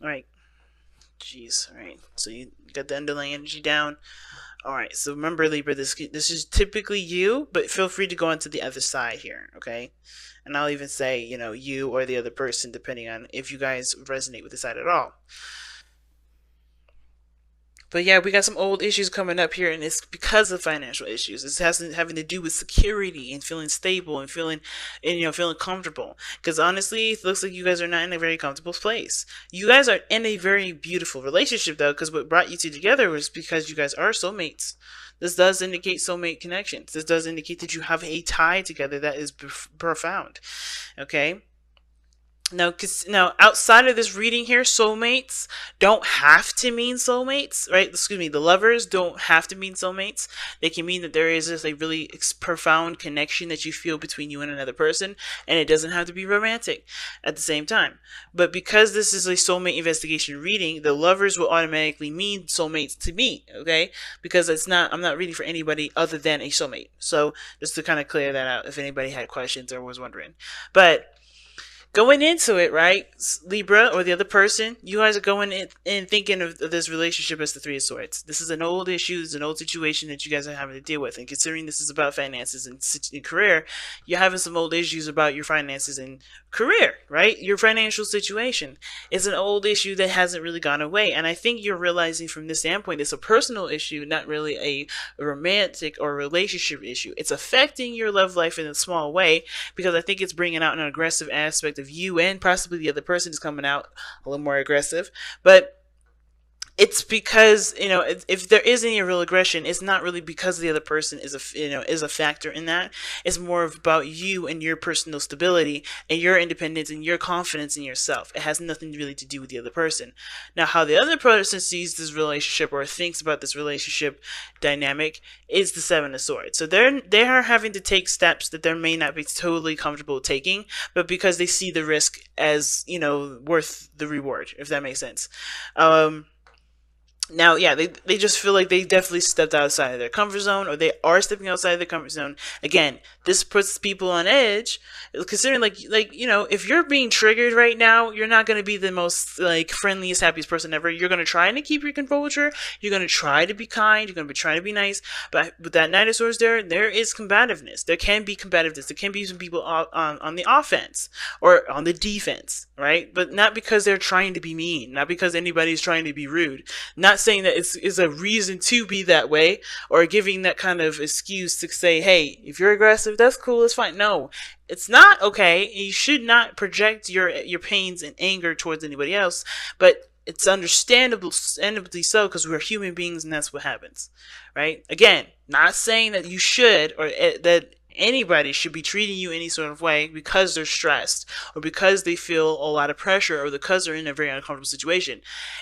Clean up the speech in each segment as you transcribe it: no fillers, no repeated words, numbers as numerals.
All right. Jeez. All right. So you got the underlying energy down. All right. So remember, Libra, this is typically you, but feel free to go onto the other side here. Okay. And I'll even say, you or the other person, depending on if you guys resonate with the side at all. But yeah, we got some old issues coming up here, and it's because of financial issues. This has having to do with security and feeling stable and feeling comfortable. Because honestly, it looks like you guys are not in a very comfortable place. You guys are in a very beautiful relationship though, because what brought you two together was because you guys are soulmates. This does indicate soulmate connections. This does indicate that you have a tie together that is profound. Okay. Now, outside of this reading here, soulmates don't have to mean soulmates, right? Excuse me, the lovers don't have to mean soulmates. They can mean that there is this like really profound connection that you feel between you and another person, and it doesn't have to be romantic at the same time. But because this is a soulmate investigation reading, the lovers will automatically mean soulmates to me, okay? Because I'm not reading for anybody other than a soulmate. So just to kind of clear that out, if anybody had questions or was wondering, but going into it, right, Libra or the other person, you guys are going in thinking of this relationship as the Three of Swords. This is an old issue, it's an old situation that you guys are having to deal with. And considering this is about finances and career, you're having some old issues about your finances and career, right? Your financial situation is an old issue that hasn't really gone away. And I think you're realizing from this standpoint, it's a personal issue, not really a romantic or relationship issue. It's affecting your love life in a small way because I think it's bringing out an aggressive aspect of you, and possibly the other person is coming out a little more aggressive. But it's because if there is any real aggression, it's not really because the other person is a factor in that. It's more about you and your personal stability and your independence and your confidence in yourself. It has nothing really to do with the other person. Now, how the other person sees this relationship or thinks about this relationship dynamic is the Seven of Swords. So they are having to take steps that they may not be totally comfortable taking, but because they see the risk as worth the reward, if that makes sense. Now, yeah, they just feel like they definitely stepped outside of their comfort zone, or they are stepping outside of their comfort zone. Again, this puts people on edge, considering if you're being triggered right now, you're not going to be the most friendliest, happiest person ever. You're going to try to keep your composure. You're going to try to be kind. You're going to be trying to be nice. But with that Knight of Swords, there is combativeness. There can be combativeness. There can be some people on the offense or on the defense, right? But not because they're trying to be mean, not because anybody's trying to be rude, not saying that it's a reason to be that way or giving that kind of excuse to say, hey, if you're aggressive, that's cool, it's fine. No, it's not okay. You should not project your pains and anger towards anybody else, but it's understandably so, because we're human beings and that's what happens, right? Again, not saying that you should or that anybody should be treating you any sort of way because they're stressed or because they feel a lot of pressure or because they're in a very uncomfortable situation.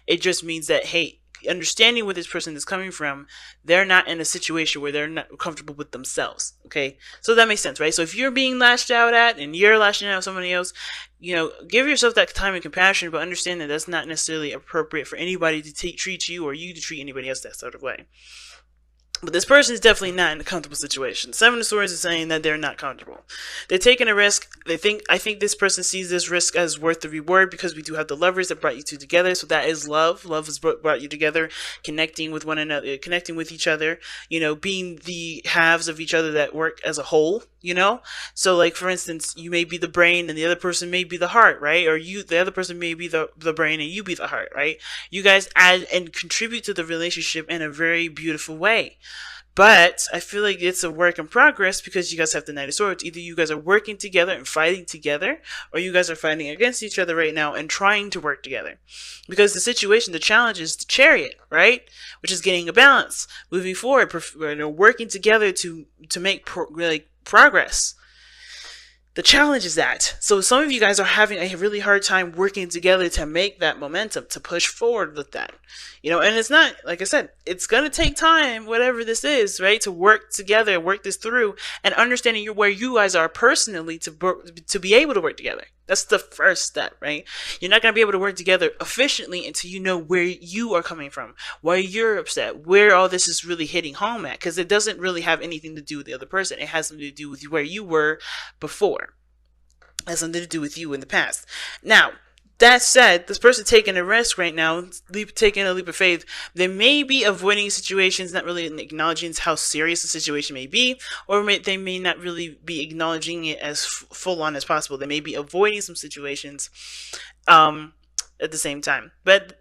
It just means that, hey, understanding where this person is coming from, they're not in a situation where they're not comfortable with themselves. Okay, so that makes sense, right? So if you're being lashed out at and you're lashing out at somebody else, give yourself that time and compassion, but understand that that's not necessarily appropriate for anybody to treat you or you to treat anybody else that sort of way. But this person is definitely not in a comfortable situation. Seven of Swords is saying that they're not comfortable. They're taking a risk. I think this person sees this risk as worth the reward because we do have the lovers that brought you two together. So that is love. Love has brought you together, connecting with one another, connecting with each other, being the halves of each other that work as a whole, So like, for instance, you may be the brain and the other person may be the heart, right? Or the other person may be the brain and you be the heart, right? You guys add and contribute to the relationship in a very beautiful way. But I feel like it's a work in progress because you guys have the Knight of Swords. Either you guys are working together and fighting together, or you guys are fighting against each other right now and trying to work together. Because the challenge is the Chariot, right? Which is getting a balance, moving forward, working together to make progress. The challenge is that. So some of you guys are having a really hard time working together to make that momentum, to push forward with that. And it's not, like I said, it's going to take time, whatever this is, right? To work together, work this through, and understanding where you guys are personally to be able to work together. That's the first step, right? You're not going to be able to work together efficiently until you know where you are coming from, why you're upset, where all this is really hitting home at, because it doesn't really have anything to do with the other person. It has something to do with where you were before. It has something to do with you in the past. Now, That said, this person taking a risk right now, taking a leap of faith, they may be avoiding situations, not really acknowledging how serious the situation may be, or they may not really be acknowledging it as full on as possible. They may be avoiding some situations at the same time. But,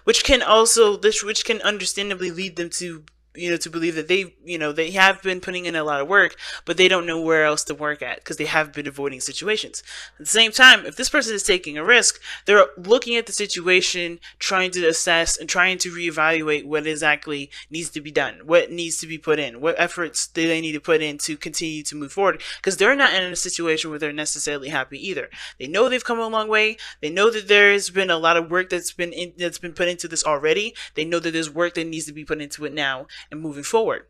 which can understandably lead them to to believe that they have been putting in a lot of work, but they don't know where else to work at because they have been avoiding situations. At the same time, if this person is taking a risk, they're looking at the situation, trying to assess and trying to reevaluate what exactly needs to be done, what needs to be put in, what efforts do they need to put in to continue to move forward, because they're not in a situation where they're necessarily happy either. They know they've come a long way. They know that there's been a lot of work that's been put into this already. They know that there's work that needs to be put into it now and moving forward.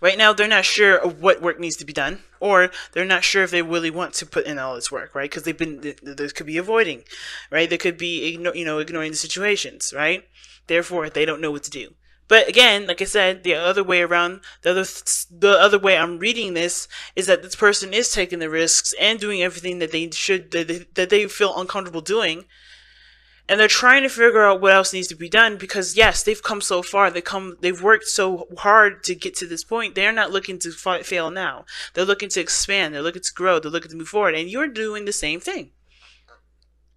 Right now, they're not sure of what work needs to be done, or they're not sure if they really want to put in all this work, right? Because they could be avoiding, right? They could be, ignoring the situations, right? Therefore, they don't know what to do. But again, like I said, the other way around, the other way I'm reading this is that this person is taking the risks and doing everything that they should, that they feel uncomfortable doing. And they're trying to figure out what else needs to be done because, yes, they've come so far. They've worked so hard to get to this point. They're not looking to fail now. They're looking to expand. They're looking to grow. They're looking to move forward. And you're doing the same thing.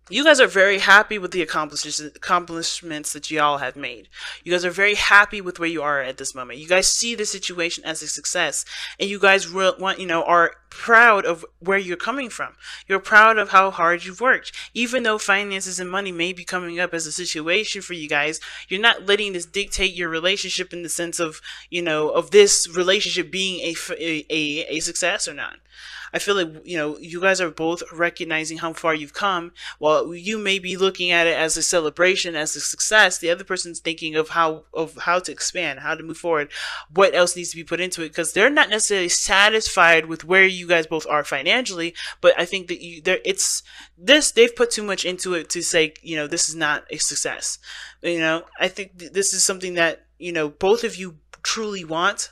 You guys are very happy with the accomplishments that y'all have made. You guys are very happy with where you are at this moment. You guys see the situation as a success, and you guys are proud of where you're coming from. You're proud of how hard you've worked. Even though finances and money may be coming up as a situation for you guys, you're not letting this dictate your relationship in the sense of, of this relationship being a success or not. I feel like, you guys are both recognizing how far you've come. While you may be looking at it as a celebration, as a success, the other person's thinking of how to expand, how to move forward, what else needs to be put into it, because they're not necessarily satisfied with where you guys both are financially, but I think that they've put too much into it to say, this is not a success. I think this is something that, both of you truly want.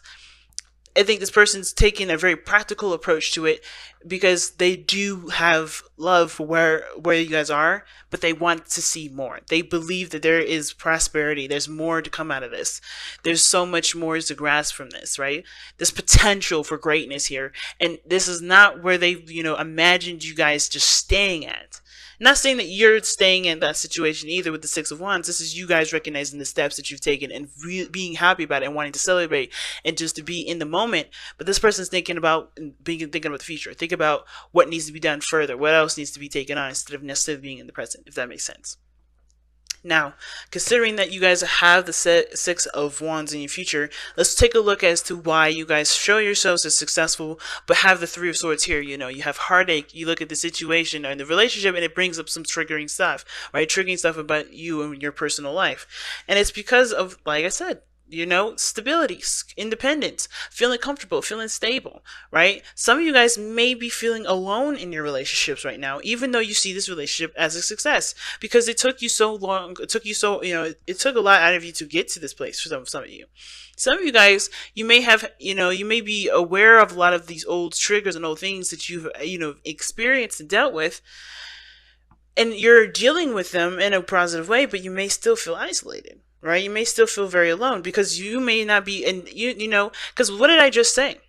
I think this person's taking a very practical approach to it because they do have love for where you guys are, but they want to see more. They believe that there is prosperity. There's more to come out of this. There's so much more to grasp from this, right? There's potential for greatness here. And this is not where they, imagined you guys just staying at. I'm not saying that you're staying in that situation either with the Six of Wands. This is you guys recognizing the steps that you've taken and being happy about it and wanting to celebrate and just to be in the moment. But this person's thinking about the future. Think about what needs to be done further. What else needs to be taken on instead of necessarily being in the present, if that makes sense. Now, considering that you guys have the Six of Wands in your future, let's take a look as to why you guys show yourselves as successful, but have the Three of Swords here. You have heartache, you look at the situation and the relationship, and it brings up some triggering stuff, right? Triggering stuff about you and your personal life. And it's because of, like I said, stability, independence, feeling comfortable, feeling stable, right? Some of you guys may be feeling alone in your relationships right now, even though you see this relationship as a success, because it took you so long. It took a lot out of you to get to this place for some of you. Some of you guys, you may have, you may be aware of a lot of these old triggers and old things that you've, experienced and dealt with, and you're dealing with them in a positive way, but you may still feel isolated. Right? You may still feel very alone because you may not be, and because what did I just say?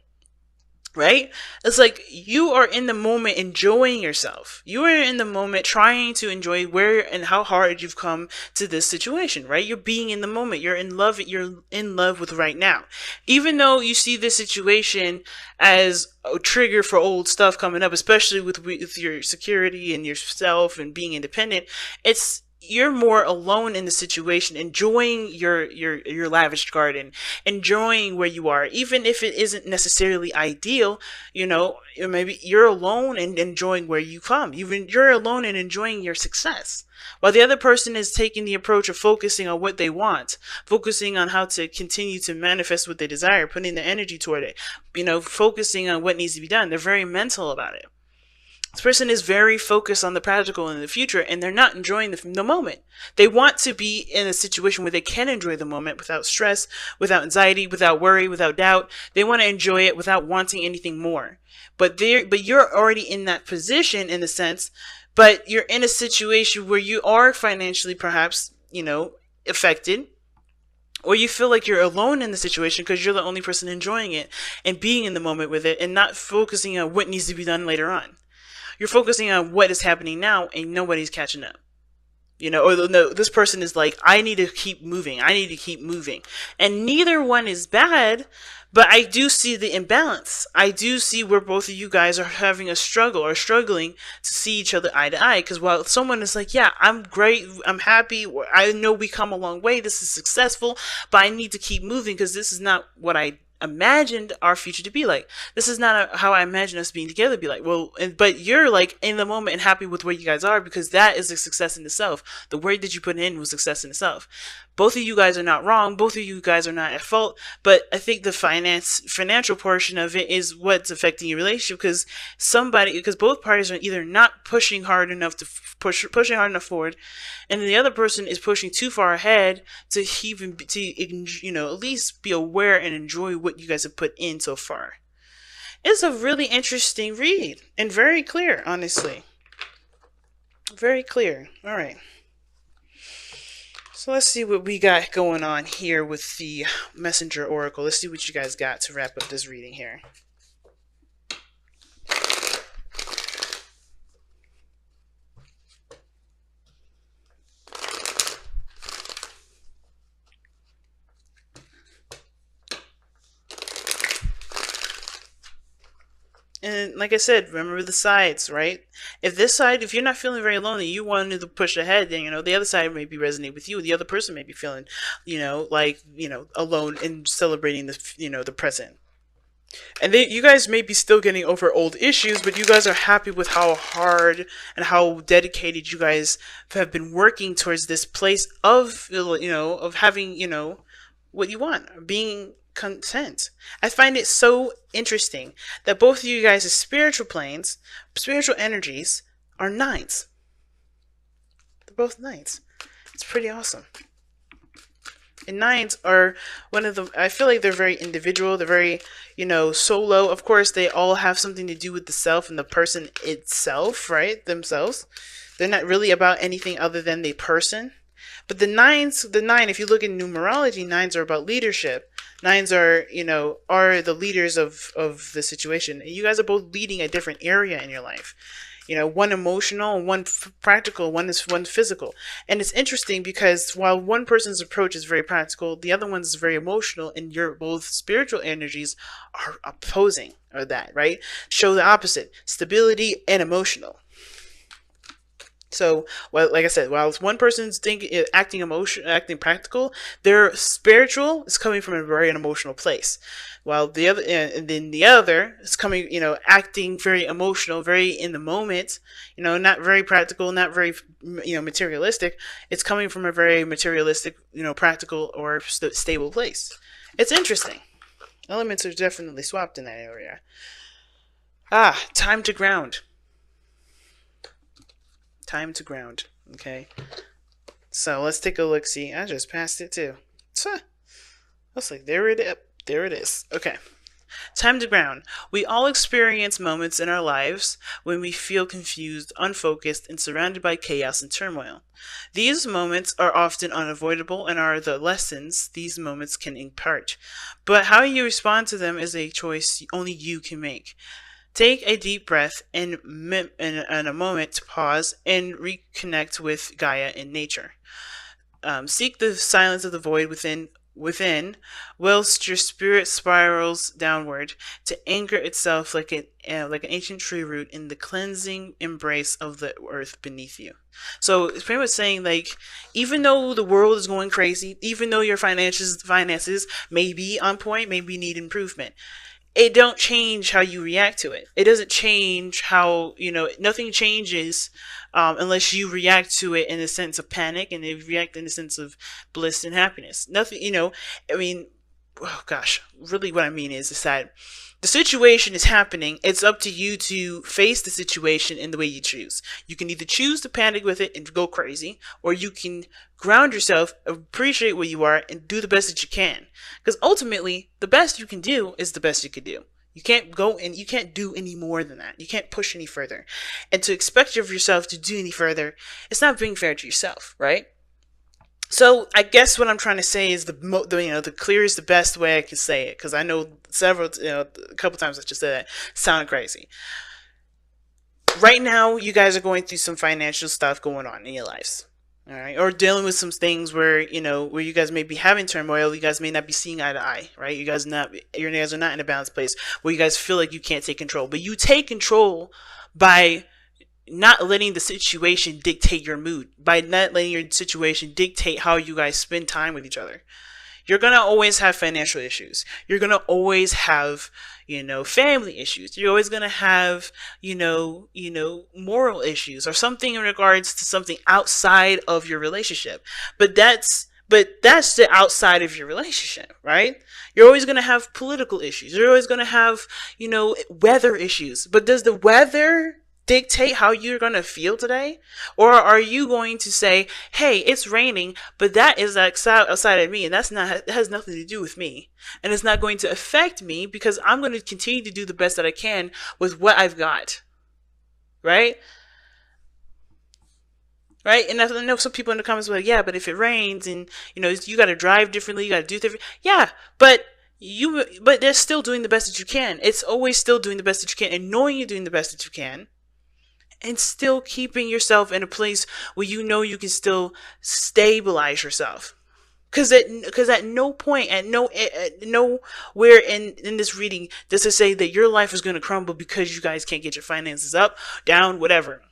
Right? It's like you are in the moment enjoying yourself. You are in the moment trying to enjoy where and how hard you've come to this situation, right? You're being in the moment. You're in love with right now. Even though you see this situation as a trigger for old stuff coming up, especially with your security and yourself and being independent, you're more alone in the situation, enjoying your lavish garden, enjoying where you are, even if it isn't necessarily ideal. Maybe you're alone and enjoying where you come. You're alone and enjoying your success, while the other person is taking the approach of focusing on what they want, focusing on how to continue to manifest what they desire, putting the energy toward it, focusing on what needs to be done. They're very mental about it. This person is very focused on the practical and the future, and they're not enjoying the moment. They want to be in a situation where they can enjoy the moment without stress, without anxiety, without worry, without doubt. They want to enjoy it without wanting anything more. But you're already in that position in a sense but you're in a situation where you are financially perhaps, affected, or you feel like you're alone in the situation because you're the only person enjoying it and being in the moment with it and not focusing on what needs to be done later on. You're focusing on what is happening now and nobody's catching up. Or no, this person is like, I need to keep moving. I need to keep moving. And neither one is bad, but I do see the imbalance. I do see where both of you guys are having a struggle or struggling to see each other eye to eye. Because while someone is like, yeah, I'm great, I'm happy, I know we come a long way, this is successful, but I need to keep moving because this is not what I imagined our future to be like. This is not how I imagine us being together to be like. Well, but you're like in the moment and happy with where you guys are because that is a success in itself. The work that you put in was success in itself. Both of you guys are not wrong. Both of you guys are not at fault. But I think the financial portion of it is what's affecting your relationship because both parties are either not pushing hard enough to pushing hard enough forward, and the other person is pushing too far ahead to even at least be aware and enjoy what you guys have put in so far. It's a really interesting read and very clear, honestly. Very clear. All right. So let's see what we got going on here with the Messenger Oracle. Let's see what you guys got to wrap up this reading here. And like I said, remember the sides, right? If you're not feeling very lonely, you wanted to push ahead, then, the other side may be resonating with you. The other person may be feeling, alone and celebrating the present. And you guys may be still getting over old issues, but you guys are happy with how hard and how dedicated you guys have been working towards this place of having, what you want, being content. I find it so interesting that both of you guys' spiritual planes, spiritual energies, are nines. They're both nines. It's pretty awesome. And nines are I feel like they're very individual. They're very, solo. Of course, they all have something to do with the self and the person itself, right? Themselves. They're not really about anything other than the person. But the nine, if you look in numerology, nines are about leadership. Nines are the leaders of the situation. And you guys are both leading a different area in your life. One emotional, one practical, one physical. And it's interesting because while one person's approach is very practical, the other one's very emotional, and your both spiritual energies are opposing or that, right? Show the opposite, stability and emotional. So, like I said, while one person's acting practical, their spiritual is coming from a very emotional place. While the other, and then the other is coming, acting very emotional, very in the moment, not very practical, not very, materialistic. It's coming from a very materialistic, practical or stable place. It's interesting. Elements are definitely swapped in that area. Time to ground. Time to ground. Okay. So let's take a look. See, I just passed it too. I was like, there it is. There it is. Okay. Time to ground. We all experience moments in our lives when we feel confused, unfocused, and surrounded by chaos and turmoil. These moments are often unavoidable and are the lessons these moments can impart. But how you respond to them is a choice only you can make. Take a deep breath and a moment to pause and reconnect with Gaia and nature. Seek the silence of the void within, whilst your spirit spirals downward to anchor itself like an ancient tree root in the cleansing embrace of the earth beneath you. So it's pretty much saying, like, even though the world is going crazy, even though your finances may be on point, maybe need improvement, it don't change how you react to it. It doesn't change how, nothing changes unless you react to it in a sense of panic and you react in a sense of bliss and happiness. Nothing, really what I mean is that the situation is happening. It's up to you to face the situation in the way you choose. You can either choose to panic with it and go crazy, or you can ground yourself, appreciate where you are, and do the best that you can. Because ultimately, the best you can do is the best you can do. You can't go and you can't do any more than that. You can't push any further. And to expect of yourself to do any further, it's not being fair to yourself, right? So I guess what I'm trying to say is the clearest, the best way I can say it, because I know a couple times I just said that sounded crazy. Right now, you guys are going through some financial stuff going on in your lives. All right, or dealing with some things where where you guys may be having turmoil. You guys may not be seeing eye to eye, right? You guys are not in a balanced place where you guys feel like you can't take control, but you take control by not letting the situation dictate your mood, by not letting your situation dictate how you guys spend time with each other. You're gonna always have financial issues. You're gonna always have, family issues. You're always gonna have, moral issues or something in regards to something outside of your relationship. But that's the outside of your relationship, right? You're always gonna have political issues. You're always gonna have, weather issues. But does the weather dictate how you're going to feel today? Or are you going to say, hey, it's raining, but that is outside of me, and that has nothing to do with me, and it's not going to affect me because I'm going to continue to do the best that I can with what I've got, right? Right? And I know some people in the comments were like, yeah, but if it rains and you got to drive differently, you got to do different. Yeah, but they're still doing the best that you can. It's always still doing the best that you can, and knowing you're doing the best that you can, and still keeping yourself in a place where you can still stabilize yourself. Because at no point, at nowhere in this reading does it say that your life is going to crumble because you guys can't get your finances up, down, whatever.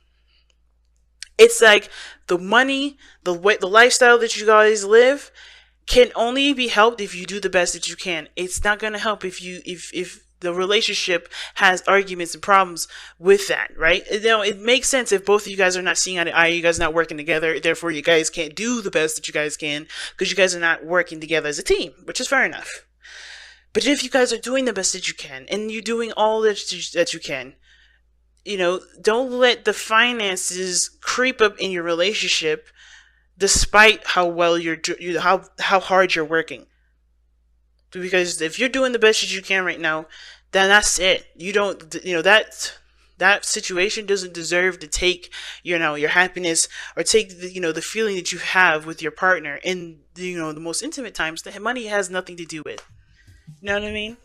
It's like the money, the lifestyle that you guys live can only be helped if you do the best that you can. It's not going to help if the relationship has arguments and problems with that, right? It makes sense if both of you guys are not seeing eye to eye, you guys are not working together, therefore you guys can't do the best that you guys can because you guys are not working together as a team, which is fair enough. But if you guys are doing the best that you can and you're doing all that you can, don't let the finances creep up in your relationship despite how well how hard you're working. Because if you're doing the best that you can right now, then that's it. You don't, that situation doesn't deserve to take, your happiness or take the feeling that you have with your partner in the most intimate times that money has nothing to do with. You know what I mean?